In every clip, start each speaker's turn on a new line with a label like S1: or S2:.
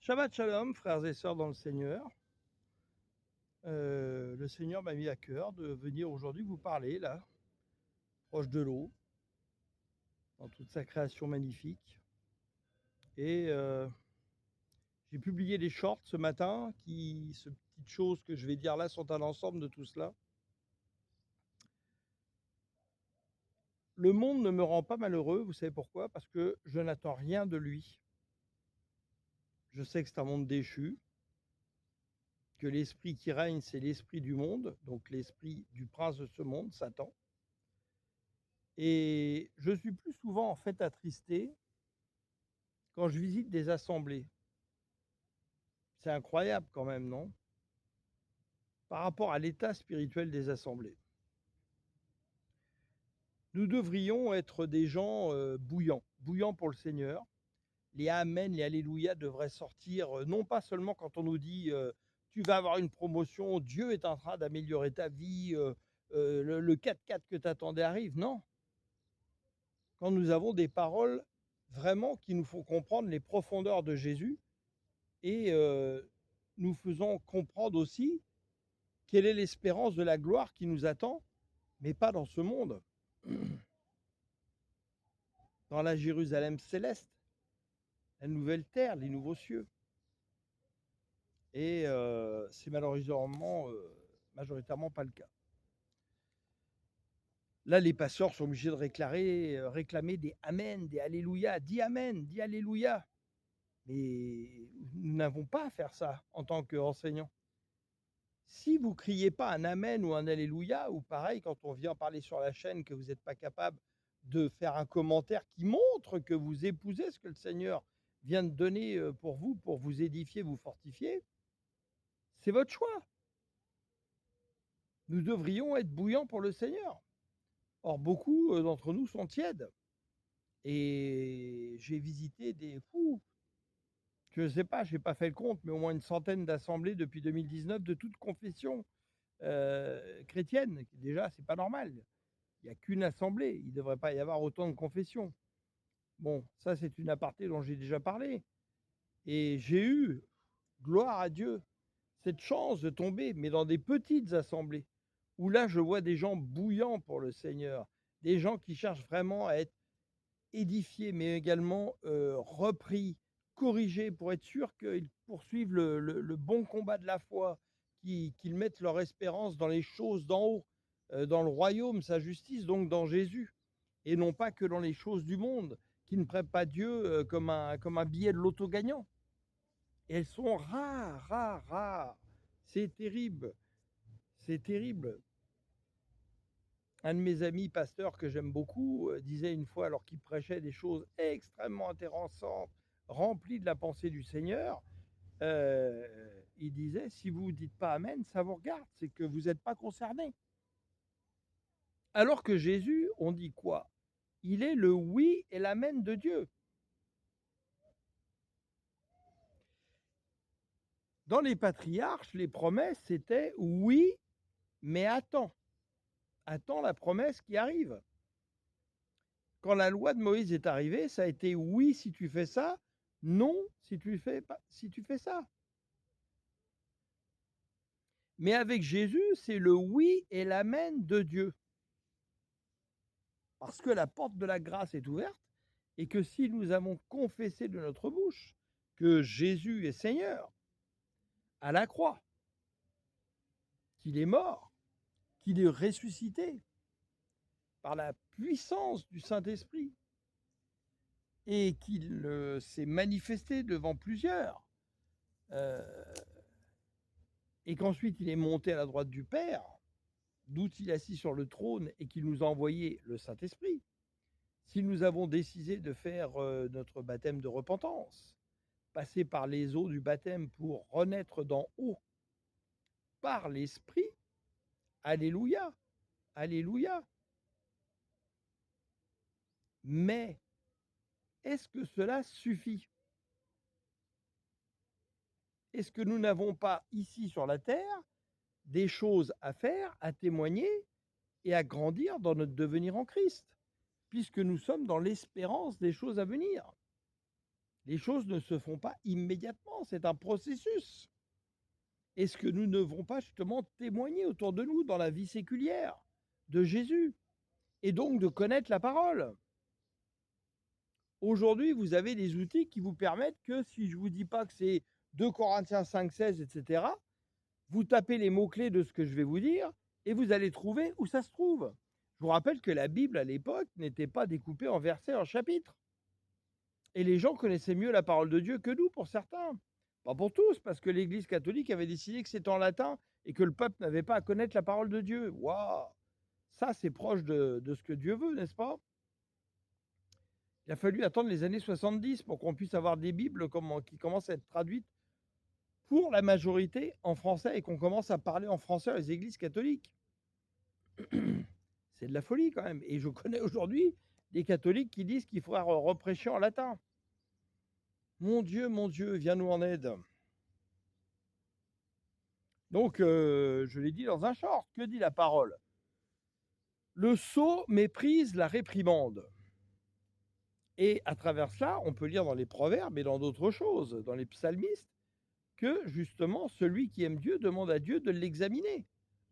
S1: Shabbat shalom, frères et sœurs dans le Seigneur. Le Seigneur m'a mis à cœur de venir aujourd'hui vous parler, là, proche de l'eau, dans toute sa création magnifique. Et j'ai publié des shorts ce matin ces petites choses que je vais dire là sont un ensemble de tout cela. Le monde ne me rend pas malheureux, vous savez pourquoi? Parce que je n'attends rien de lui. Je sais que c'est un monde déchu, que l'esprit qui règne, c'est l'esprit du monde, donc l'esprit du prince de ce monde, Satan. Et je suis plus souvent en fait attristé quand je visite des assemblées. C'est incroyable quand même, non? Par rapport à l'état spirituel des assemblées. Nous devrions être des gens bouillants, bouillants pour le Seigneur. Les Amen, les Alléluia devraient sortir, non pas seulement quand on nous dit tu vas avoir une promotion, Dieu est en train d'améliorer ta vie, le 4x4 que tu attendais arrive. Non. Quand nous avons des paroles vraiment qui nous font comprendre les profondeurs de Jésus et nous faisons comprendre aussi quelle est l'espérance de la gloire qui nous attend, mais pas dans ce monde, dans la Jérusalem céleste, la nouvelle terre, les nouveaux cieux. Et c'est majoritairement pas le cas. Là, les pasteurs sont obligés de réclamer des Amen, des Alléluia. Dis Amen, dis Alléluia. Mais nous n'avons pas à faire ça en tant qu'enseignants. Si vous ne criez pas un Amen ou un Alléluia, ou pareil, quand on vient parler sur la chaîne, que vous n'êtes pas capable de faire un commentaire qui montre que vous épousez ce que le Seigneur vient de donner pour vous édifier, vous fortifier, c'est votre choix. Nous devrions être bouillants pour le Seigneur. Or, beaucoup d'entre nous sont tièdes. Et j'ai visité des fous. Je ne sais pas, je n'ai pas fait le compte, mais au moins une centaine d'assemblées depuis 2019 de toutes confessions chrétiennes. Déjà, c'est pas normal. Il n'y a qu'une assemblée. Il ne devrait pas y avoir autant de confessions. Bon, ça, c'est une aparté dont j'ai déjà parlé. Et j'ai eu, gloire à Dieu, cette chance de tomber, mais dans des petites assemblées, où là, je vois des gens bouillants pour le Seigneur, des gens qui cherchent vraiment à être édifiés, mais également repris, corrigés, pour être sûr qu'ils poursuivent le bon combat de la foi, qu'ils mettent leur espérance dans les choses d'en haut, dans le royaume, sa justice, donc dans Jésus, et non pas que dans les choses du monde, qui ne prennent pas Dieu comme un billet de loto gagnant. Et elles sont rares, rares, rares. C'est terrible. C'est terrible. Un de mes amis pasteurs que j'aime beaucoup disait une fois, alors qu'il prêchait des choses extrêmement intéressantes, remplies de la pensée du Seigneur, il disait, si vous ne dites pas Amen, ça vous regarde, c'est que vous n'êtes pas concerné. Alors que Jésus, on dit quoi? Il est le oui et l'amen de Dieu. Dans les patriarches, les promesses, c'était oui, mais attends. Attends la promesse qui arrive. Quand la loi de Moïse est arrivée, ça a été oui si tu fais ça, non si tu fais ça. Mais avec Jésus, c'est le oui et l'amen de Dieu. Parce que la porte de la grâce est ouverte et que si nous avons confessé de notre bouche que Jésus est Seigneur à la croix, qu'il est mort, qu'il est ressuscité par la puissance du Saint-Esprit et qu'il s'est manifesté devant plusieurs, et qu'ensuite il est monté à la droite du Père, d'où il est assis sur le trône et qu'il nous a envoyé le Saint-Esprit, si nous avons décidé de faire notre baptême de repentance, passer par les eaux du baptême pour renaître d'en haut par l'Esprit, alléluia, alléluia. Mais est-ce que cela suffit? Est-ce que nous n'avons pas ici sur la terre des choses à faire, à témoigner et à grandir dans notre devenir en Christ, puisque nous sommes dans l'espérance des choses à venir? Les choses ne se font pas immédiatement, c'est un processus. Est-ce que nous ne devons pas justement témoigner autour de nous dans la vie séculière de Jésus et donc de connaître la parole? Aujourd'hui, vous avez des outils qui vous permettent que si je ne vous dis pas que c'est 2 Corinthiens 5,16, etc., vous tapez les mots-clés de ce que je vais vous dire et vous allez trouver où ça se trouve. Je vous rappelle que la Bible, à l'époque, n'était pas découpée en versets, en chapitres. Et les gens connaissaient mieux la parole de Dieu que nous, pour certains. Pas pour tous, parce que l'Église catholique avait décidé que c'était en latin et que le peuple n'avait pas à connaître la parole de Dieu. Waouh! Ça, c'est proche de ce que Dieu veut, n'est-ce pas? Il a fallu attendre les années 70 pour qu'on puisse avoir des Bibles qui commencent à être traduites pour la majorité en français et qu'on commence à parler en français dans les églises catholiques. C'est de la folie quand même. Et je connais aujourd'hui des catholiques qui disent qu'il faudra reprêcher en latin. Mon Dieu, viens-nous en aide. Donc, je l'ai dit dans un short, que dit la parole? Le sot méprise la réprimande. Et à travers cela, on peut lire dans les proverbes et dans d'autres choses, dans les psalmistes, que justement, celui qui aime Dieu demande à Dieu de l'examiner,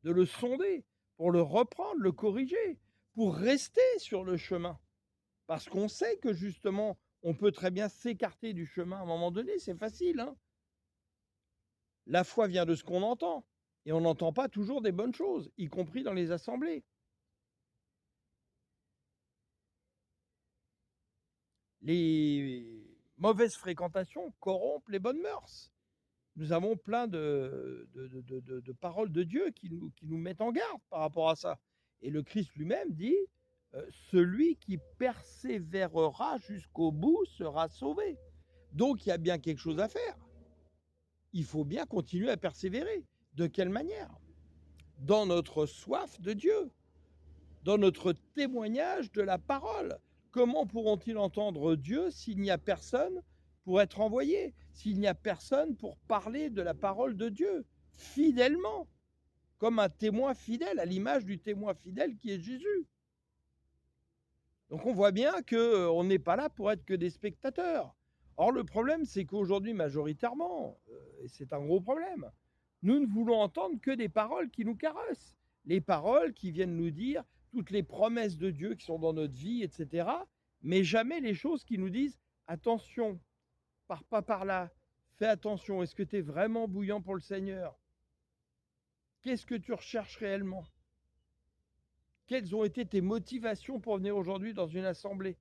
S1: de le sonder, pour le reprendre, le corriger, pour rester sur le chemin. Parce qu'on sait que justement, on peut très bien s'écarter du chemin à un moment donné, c'est facile, hein. La foi vient de ce qu'on entend, et on n'entend pas toujours des bonnes choses, y compris dans les assemblées. Les mauvaises fréquentations corrompent les bonnes mœurs. Nous avons plein de paroles de Dieu qui nous mettent en garde par rapport à ça. Et le Christ lui-même dit, celui qui persévérera jusqu'au bout sera sauvé. Donc il y a bien quelque chose à faire. Il faut bien continuer à persévérer. De quelle manière? Dans notre soif de Dieu, dans notre témoignage de la parole. Comment pourront-ils entendre Dieu s'il n'y a personne pour être envoyé, s'il n'y a personne pour parler de la parole de Dieu fidèlement, comme un témoin fidèle, à l'image du témoin fidèle qui est Jésus? Donc on voit bien qu'on n'est pas là pour être que des spectateurs. Or le problème, c'est qu'aujourd'hui, majoritairement, et c'est un gros problème, nous ne voulons entendre que des paroles qui nous caressent, les paroles qui viennent nous dire toutes les promesses de Dieu qui sont dans notre vie, etc., mais jamais les choses qui nous disent attention, pars pas par là, fais attention, est-ce que tu es vraiment bouillant pour le Seigneur? Qu'est-ce que tu recherches réellement? Quelles ont été tes motivations pour venir aujourd'hui dans une assemblée?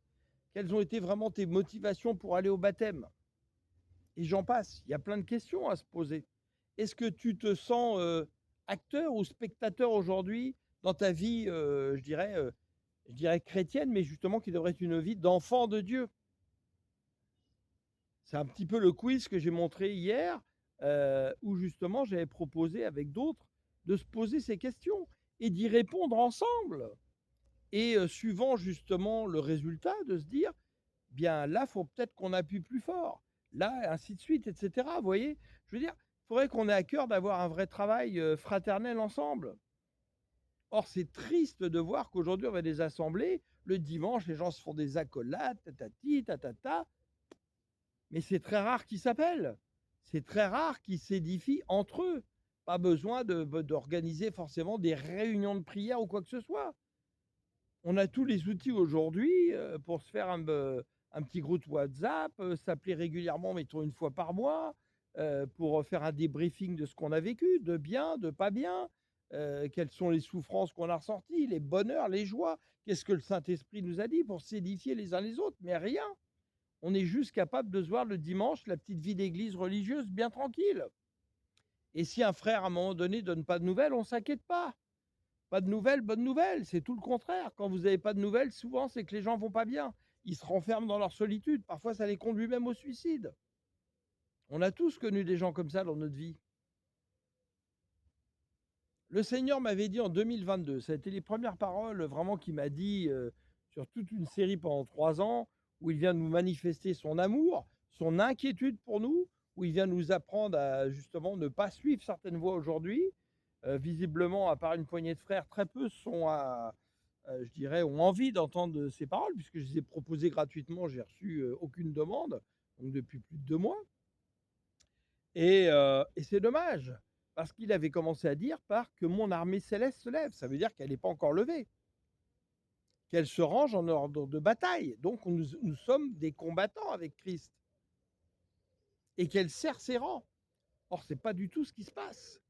S1: Quelles ont été vraiment tes motivations pour aller au baptême? Et j'en passe, il y a plein de questions à se poser. Est-ce que tu te sens acteur ou spectateur aujourd'hui dans ta vie, je dirais chrétienne, mais justement qui devrait être une vie d'enfant de Dieu? C'est un petit peu le quiz que j'ai montré hier, où justement j'avais proposé avec d'autres de se poser ces questions et d'y répondre ensemble. Et suivant justement le résultat, de se dire, bien là, il faut peut-être qu'on appuie plus fort. Là, ainsi de suite, etc. Vous voyez? Je veux dire, il faudrait qu'on ait à cœur d'avoir un vrai travail fraternel ensemble. Or, c'est triste de voir qu'aujourd'hui, on va à des assemblées, le dimanche, les gens se font des accolades, tatati, tatata, mais c'est très rare qu'ils s'appellent. C'est très rare qu'ils s'édifient entre eux. Pas besoin d'organiser forcément des réunions de prière ou quoi que ce soit. On a tous les outils aujourd'hui pour se faire un petit groupe WhatsApp, s'appeler régulièrement, mettons une fois par mois, pour faire un débriefing de ce qu'on a vécu, de bien, de pas bien, quelles sont les souffrances qu'on a ressenties, les bonheurs, les joies, qu'est-ce que le Saint-Esprit nous a dit pour s'édifier les uns les autres, mais rien. On est juste capable de se voir le dimanche, la petite vie d'église religieuse bien tranquille. Et si un frère, à un moment donné, donne pas de nouvelles, on ne s'inquiète pas. Pas de nouvelles, bonne nouvelle, c'est tout le contraire. Quand vous n'avez pas de nouvelles, souvent, c'est que les gens vont pas bien. Ils se renferment dans leur solitude. Parfois, ça les conduit même au suicide. On a tous connu des gens comme ça dans notre vie. Le Seigneur m'avait dit en 2022, ça a été les premières paroles vraiment qu'il m'a dit sur toute une série pendant 3 ans, où il vient nous manifester son amour, son inquiétude pour nous, où il vient nous apprendre à justement ne pas suivre certaines voies aujourd'hui. Visiblement, à part une poignée de frères, très peu sont je dirais, ont envie d'entendre ces paroles, puisque je les ai proposées gratuitement, j'ai reçu aucune demande. donc depuis plus de 2 mois. Et c'est dommage, parce qu'il avait commencé à dire par que mon armée céleste se lève. Ça veut dire qu'elle n'est pas encore levée, qu'elle se range en ordre de bataille. Donc nous sommes des combattants avec Christ et qu'elle serre ses rangs. Or, ce n'est pas du tout ce qui se passe.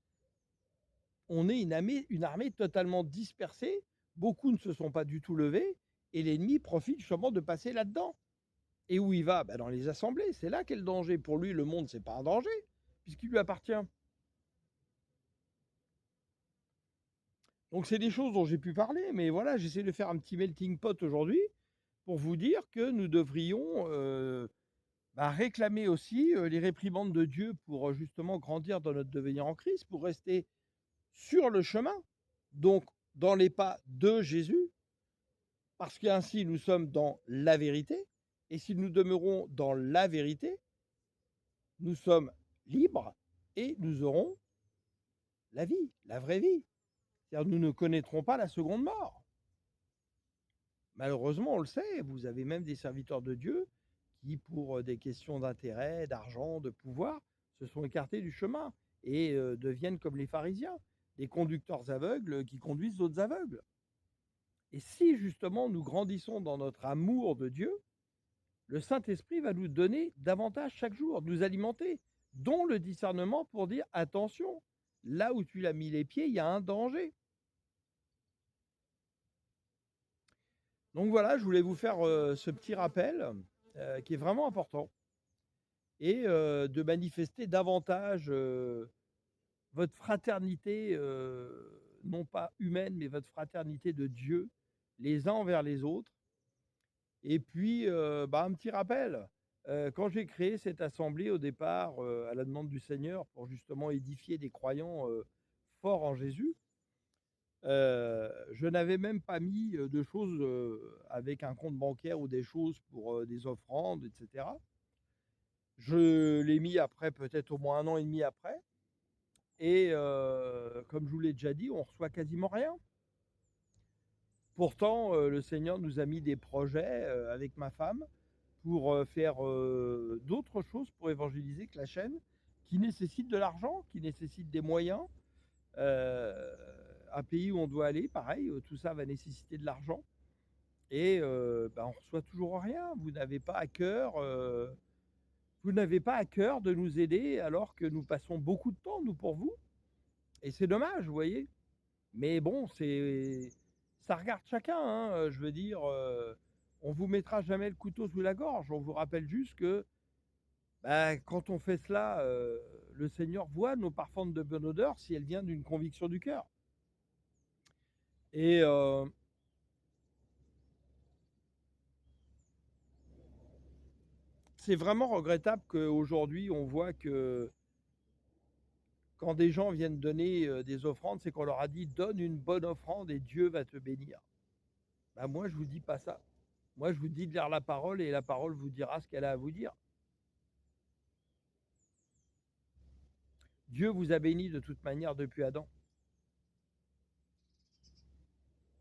S1: On est une armée totalement dispersée, beaucoup ne se sont pas du tout levés, et l'ennemi profite justement de passer là-dedans. Et où il va? Dans les assemblées, c'est là qu'est le danger. Pour lui, le monde, c'est pas un danger, puisqu'il lui appartient. Donc c'est des choses dont j'ai pu parler, mais voilà, j'essaie de faire un petit melting pot aujourd'hui pour vous dire que nous devrions réclamer aussi les réprimandes de Dieu pour justement grandir dans notre devenir en Christ, pour rester sur le chemin, donc dans les pas de Jésus, parce qu'ainsi nous sommes dans la vérité, et si nous demeurons dans la vérité, nous sommes libres et nous aurons la vie, la vraie vie. C'est-à-dire nous ne connaîtrons pas la seconde mort. Malheureusement, on le sait, vous avez même des serviteurs de Dieu qui, pour des questions d'intérêt, d'argent, de pouvoir, se sont écartés du chemin et deviennent comme les pharisiens, des conducteurs aveugles qui conduisent d'autres aveugles. Et si justement nous grandissons dans notre amour de Dieu, le Saint-Esprit va nous donner davantage chaque jour, nous alimenter, dont le discernement pour dire attention, là où tu l'as mis les pieds, il y a un danger. Donc voilà, je voulais vous faire ce petit rappel qui est vraiment important et de manifester davantage votre fraternité, non pas humaine, mais votre fraternité de Dieu, les uns envers les autres. Et puis, un petit rappel, quand j'ai créé cette assemblée au départ, à la demande du Seigneur pour justement édifier des croyants forts en Jésus, je n'avais même pas mis de choses avec un compte bancaire ou des choses pour des offrandes, etc. Je l'ai mis après, peut-être au moins 1 an et demi après. Et comme je vous l'ai déjà dit, on reçoit quasiment rien. Pourtant, le Seigneur nous a mis des projets avec ma femme pour faire d'autres choses pour évangéliser que la chaîne, qui nécessite de l'argent, qui nécessite des moyens. Euh, un pays où on doit aller, pareil, tout ça va nécessiter de l'argent. Et on reçoit toujours rien. Vous n'avez pas à cœur de nous aider alors que nous passons beaucoup de temps, nous, pour vous. Et c'est dommage, vous voyez. Mais bon, ça regarde chacun, hein. Je veux dire, on vous mettra jamais le couteau sous la gorge. On vous rappelle juste que quand on fait cela, le Seigneur voit nos parfums de bonne odeur si elle vient d'une conviction du cœur. Et c'est vraiment regrettable qu'aujourd'hui, on voit que quand des gens viennent donner des offrandes, c'est qu'on leur a dit donne une bonne offrande et Dieu va te bénir. Moi, je vous dis pas ça. Moi, je vous dis de lire la parole et la parole vous dira ce qu'elle a à vous dire. Dieu vous a béni de toute manière depuis Adam.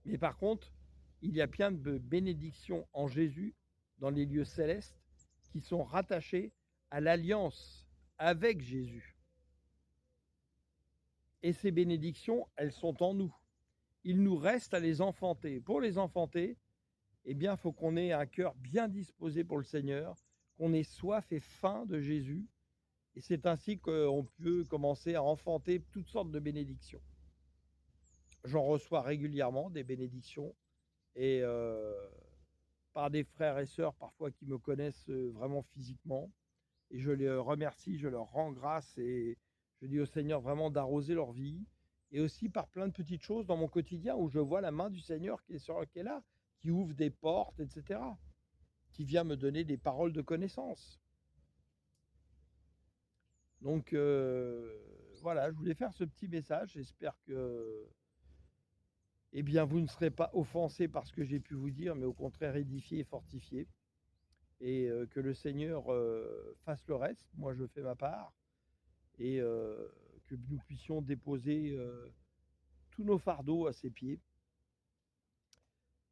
S1: Mais par contre, il y a plein de bénédictions en Jésus dans les lieux célestes qui sont rattachées à l'alliance avec Jésus. Et ces bénédictions, elles sont en nous. Il nous reste à les enfanter. Pour les enfanter, eh bien, il faut qu'on ait un cœur bien disposé pour le Seigneur, qu'on ait soif et faim de Jésus. Et c'est ainsi qu'on peut commencer à enfanter toutes sortes de bénédictions. J'en reçois régulièrement des bénédictions et par des frères et sœurs parfois qui me connaissent vraiment physiquement. Et je les remercie, je leur rends grâce et je dis au Seigneur vraiment d'arroser leur vie. Et aussi par plein de petites choses dans mon quotidien où je vois la main du Seigneur qui est là, qui ouvre des portes, etc., qui vient me donner des paroles de connaissance. Donc voilà, je voulais faire ce petit message. J'espère que vous ne serez pas offensés par ce que j'ai pu vous dire, mais au contraire édifiés et fortifiés. Et que le Seigneur fasse le reste. Moi, je fais ma part. Et que nous puissions déposer tous nos fardeaux à ses pieds.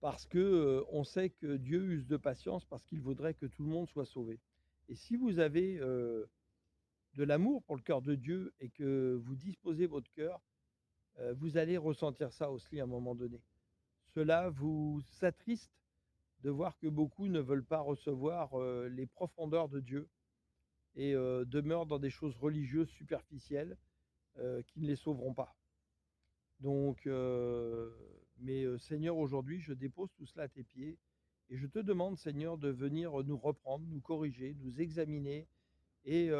S1: Parce que on sait que Dieu use de patience parce qu'il voudrait que tout le monde soit sauvé. Et si vous avez de l'amour pour le cœur de Dieu et que vous disposez votre cœur, vous allez ressentir ça aussi à un moment donné. Cela vous attriste de voir que beaucoup ne veulent pas recevoir les profondeurs de Dieu et demeurent dans des choses religieuses superficielles qui ne les sauveront pas. Donc, mais Seigneur, aujourd'hui, je dépose tout cela à tes pieds et je te demande, Seigneur, de venir nous reprendre, nous corriger, nous examiner et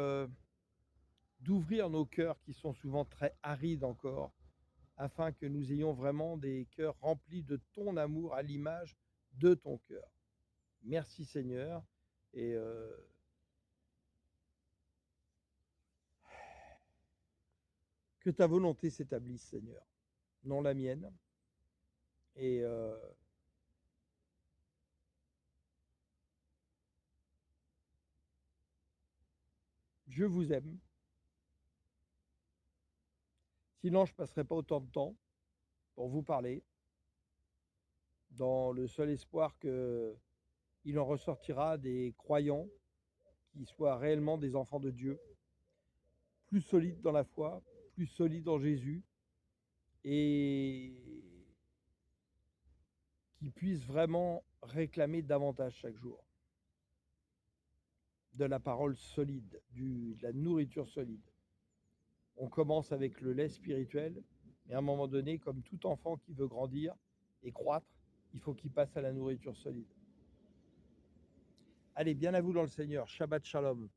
S1: d'ouvrir nos cœurs qui sont souvent très arides encore, afin que nous ayons vraiment des cœurs remplis de ton amour à l'image de ton cœur. Merci Seigneur et que ta volonté s'établisse, Seigneur, non la mienne. Et je vous aime. Sinon, je ne passerai pas autant de temps pour vous parler, dans le seul espoir qu'il en ressortira des croyants qui soient réellement des enfants de Dieu, plus solides dans la foi, plus solides en Jésus, et qui puissent vraiment réclamer davantage chaque jour de la parole solide, de la nourriture solide. On commence avec le lait spirituel, mais à un moment donné, comme tout enfant qui veut grandir et croître, il faut qu'il passe à la nourriture solide. Allez, bien à vous dans le Seigneur. Shabbat Shalom.